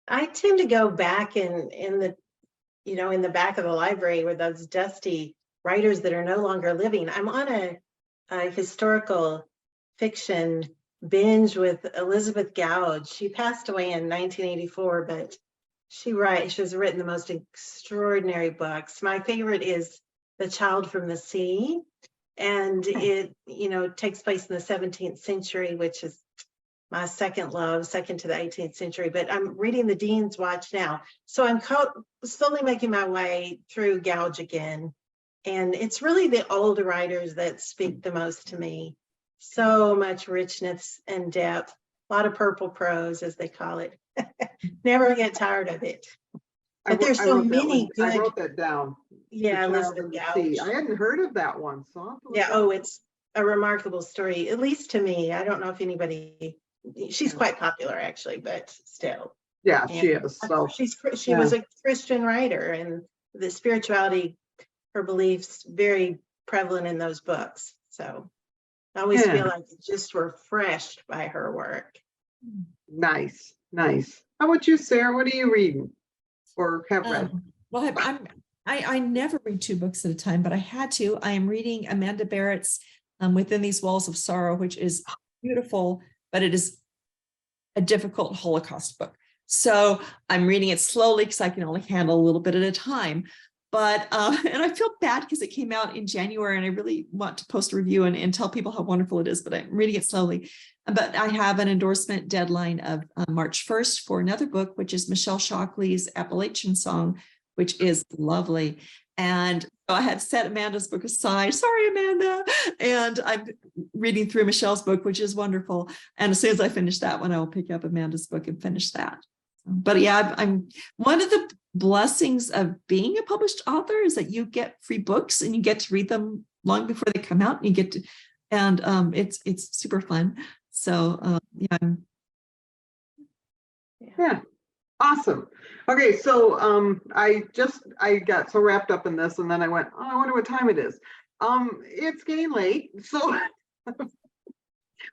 I tend to go back in the, in the back of the library with those dusty writers that are no longer living. I'm on a historical fiction binge with Elizabeth Gouge. She passed away in 1984, but she has written the most extraordinary books. My favorite is The Child from the Sea, and it takes place in the 17th century, which is my second love, second to the 18th century. But I'm reading The Dean's Watch now, so I'm slowly making my way through Gouge again, and it's really the older writers that speak the most to me. So much richness and depth, a lot of purple prose, as they call it. Never get tired of it. But there's so many good. I wrote that down. Yeah, Elizabeth Gouge. I hadn't heard of that one. So yeah, it's a remarkable story, at least to me. I don't know if anybody, she's quite popular actually, but still. Yeah, she is. So she was a Christian writer, and the spirituality, her beliefs, very prevalent in those books. So I always feel like it's just refreshed by her work. Nice. How about you, Sarah? What are you reading or have read? Well, I never read 2 books at a time, but I had to. I am reading Amanda Barrett's Within These Walls of Sorrow, which is beautiful, but it is a difficult Holocaust book. So I'm reading it slowly because I can only handle a little bit at a time. But, and I feel bad because it came out in January and I really want to post a review and tell people how wonderful it is, but I'm reading it slowly. But I have an endorsement deadline of March 1st for another book, which is Michelle Shockley's Appalachian Song, which is lovely. And I had set Amanda's book aside. Sorry, Amanda. And I'm reading through Michelle's book, which is wonderful. And as soon as I finish that one, I will pick up Amanda's book and finish that. But yeah, I'm one of the blessings of being a published author is that you get free books and you get to read them long before they come out, and you get to, and it's super fun. So yeah, awesome. Okay, so I got so wrapped up in this, and then I went, oh, I wonder what time it is. It's getting late, so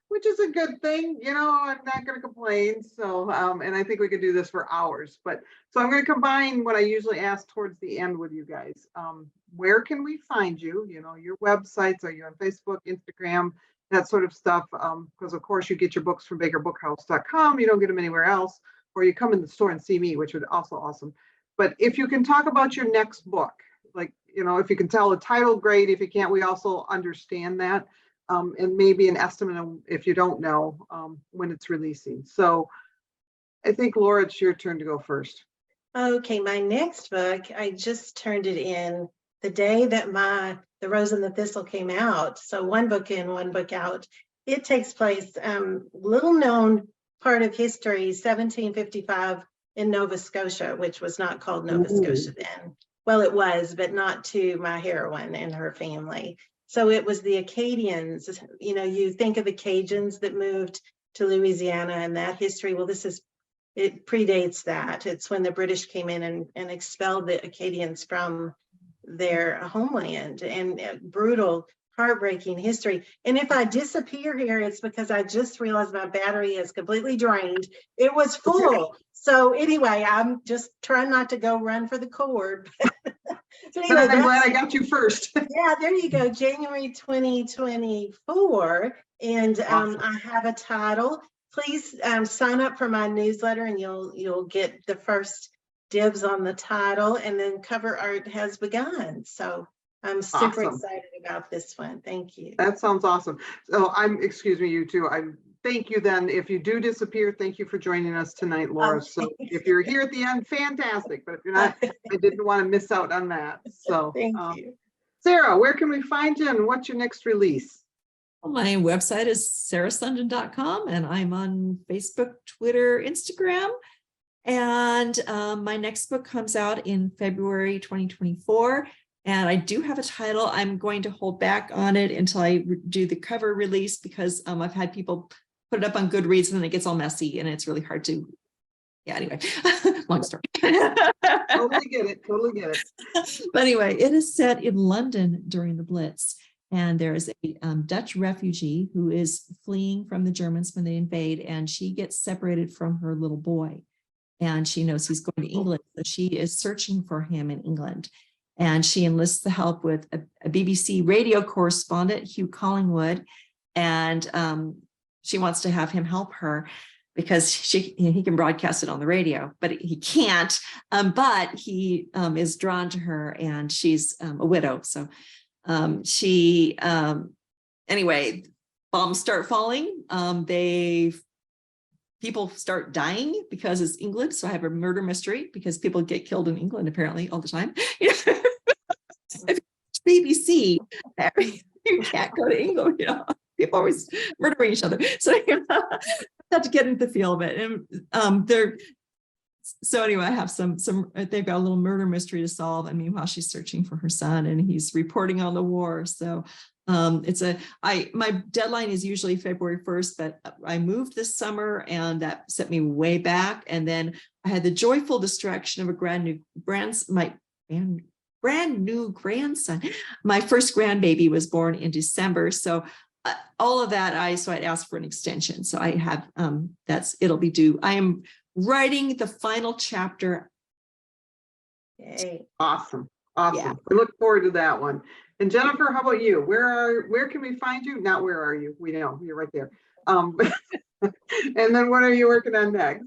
which is a good thing, I'm not going to complain. So, and I think we could do this for hours, but so I'm going to combine what I usually ask towards the end with you guys. Where can we find you? Your websites, are you on Facebook, Instagram, that sort of stuff? Because of course you get your books from bakerbookhouse.com. You don't get them anywhere else, or you come in the store and see me, which would also awesome. But if you can talk about your next book, like, if you can tell the title, great. If you can't, we also understand that. And maybe an estimate if you don't know when it's releasing. So I think, Laura, it's your turn to go first. Okay, my next book, I just turned it in the day that The Rose and the Thistle came out. So one book in, one book out. It takes place, little known part of history, 1755 in Nova Scotia, which was not called Nova Scotia then. Well, it was, but not to my heroine and her family. So it was the Acadians. You know, you think of the Cajuns that moved to Louisiana and that history. Well, it predates that. It's when the British came in and expelled the Acadians from their homeland, and brutal, heartbreaking history. And if I disappear here, it's because I just realized my battery is completely drained. It was full. So anyway, I'm just trying not to go run for the cord. So anyway, I'm glad I got you first. yeah, there you go, January 2024. And Awesome. I have a title. Please sign up for my newsletter and you'll get the first dibs on the title, and then cover art has begun. So I'm super Awesome. excited about this one. Thank you. That sounds awesome. So excuse me, you too. Thank you then. If you do disappear, thank you for joining us tonight, Laura. So if you're here at the end, fantastic. But if you're not, I didn't want to miss out on that. So Thank you. Sarah, where can we find you and what's your next release? Well, my website is sarahsundin.com, and I'm on Facebook, Twitter, Instagram. And my next book comes out in February 2024. And I do have a title. I'm going to hold back on it until I do the cover release, because I've had people put it up on Goodreads and then it gets all messy and it's really hard to, yeah, anyway, long story. Totally get it. Totally get it. But anyway, it is set in London during the Blitz. And there's a Dutch refugee who is fleeing from the Germans when they invade, and she gets separated from her little boy. And she knows he's going to England. So she is searching for him in England. And she enlists the help with a BBC radio correspondent, Hugh Collingwood. And she wants to have him help her because he can broadcast it on the radio, but he can't. But he is drawn to her, and she's a widow. So anyway, bombs start falling. People start dying because it's England. So I have a murder mystery because people get killed in England apparently all the time. BBC, you can't go to England, people always murdering each other. So you have to get into the feel of it. And so anyway, I have they've got a little murder mystery to solve. I mean, while she's searching for her son and he's reporting on the war. So my deadline is usually February 1st, but I moved this summer and that set me way back. And then I had the joyful distraction of a brand new grandson. My first grandbaby was born in December. So all of that, I'd asked for an extension. So I have, it'll be due. I am writing the final chapter. Yay. Awesome. Yeah. We look forward to that one. And Jennifer, how about you? Where can we find you? Not where are you? We know you're right there. And then what are you working on next?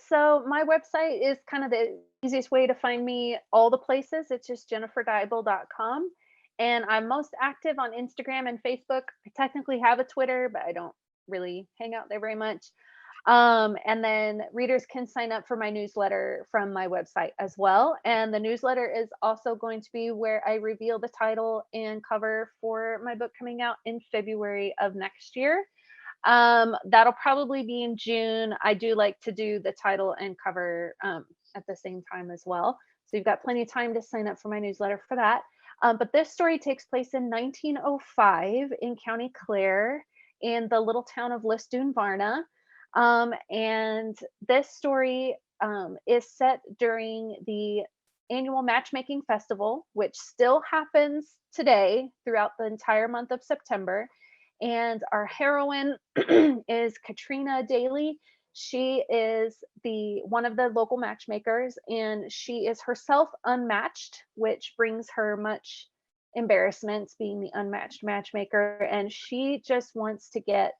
So my website is kind of the easiest way to find me all the places. It's just jennifergeibel.com. And I'm most active on Instagram and Facebook. I technically have a Twitter, but I don't really hang out there very much. And then readers can sign up for my newsletter from my website as well. And the newsletter is also going to be where I reveal the title and cover for my book coming out in February of next year. That'll probably be in June. I do like to do the title and cover at the same time as well. So you've got plenty of time to sign up for my newsletter for that. But this story takes place in 1905 in County Clare in the little town of Lisdoon Varna. And this story is set during the annual matchmaking festival, which still happens today throughout the entire month of September. And our heroine is Katrina Daly. She is one of the local matchmakers, and she is herself unmatched, which brings her much embarrassment being the unmatched matchmaker. And she just wants to get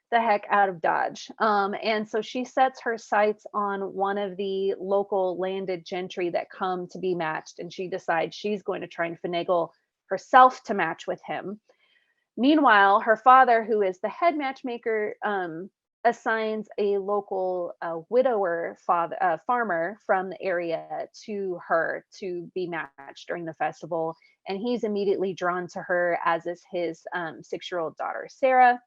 the heck out of Dodge. And so she sets her sights on one of the local landed gentry that come to be matched. And she decides she's going to try and finagle herself to match with him. Meanwhile, her father, who is the head matchmaker, assigns a local widower farmer from the area to her to be matched during the festival. And he's immediately drawn to her, as is his 6-year-old daughter, Sarah.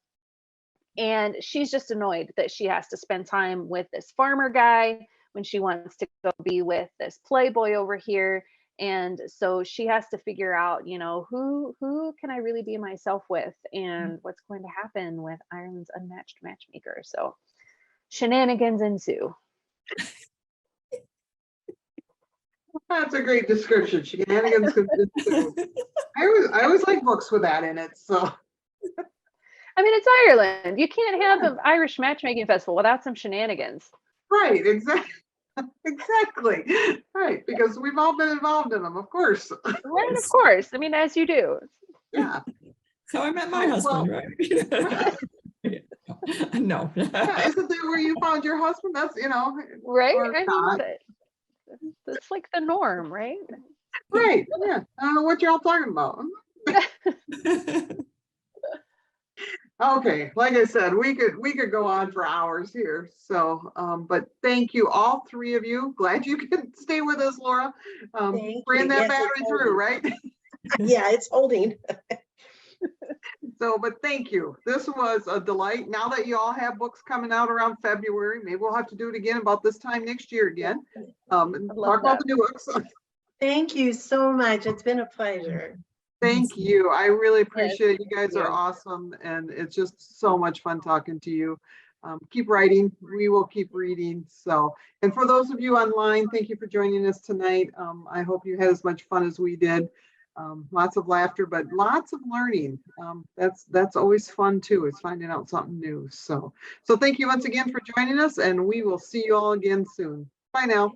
And she's just annoyed that she has to spend time with this farmer guy when she wants to go be with this playboy over here. And so she has to figure out, who can I really be myself with, and what's going to happen with Ireland's unmatched matchmaker. So shenanigans ensue. That's a great description. Shenanigans. I always like books with that in it. So I mean, it's Ireland. You can't have an Irish matchmaking festival without some shenanigans. right, exactly. Exactly. Right, because we've all been involved in them, of course. Right, of course. I mean, as you do. Yeah. So I met my Oh, husband, well, right? No. Yeah, isn't that where you found your husband? That's, Right? or I not. mean, that's like the norm, right? Right. Yeah. I don't know what you're all talking about. Okay, like I said, we could go on for hours here. So, but thank you, all three of you. Glad you could stay with us, Laura. Thank Bring you. that Yes, battery it's through, holding. right? Yeah, it's holding. So, but thank you. This was a delight. Now that you all have books coming out around February, maybe we'll have to do it again about this time next year again. And I love talk about that. the new books. Thank you so much. It's been a pleasure. Thank you. I really Yes, appreciate it. You guys thank are you. awesome, and it's just so much fun talking to you. Keep writing. We will keep reading. So, and for those of you online, thank you for joining us tonight. I hope you had as much fun as we did. Lots of laughter, but lots of learning. That's always fun too, is finding out something new. So thank you once again for joining us, and we will see you all again soon. Bye now.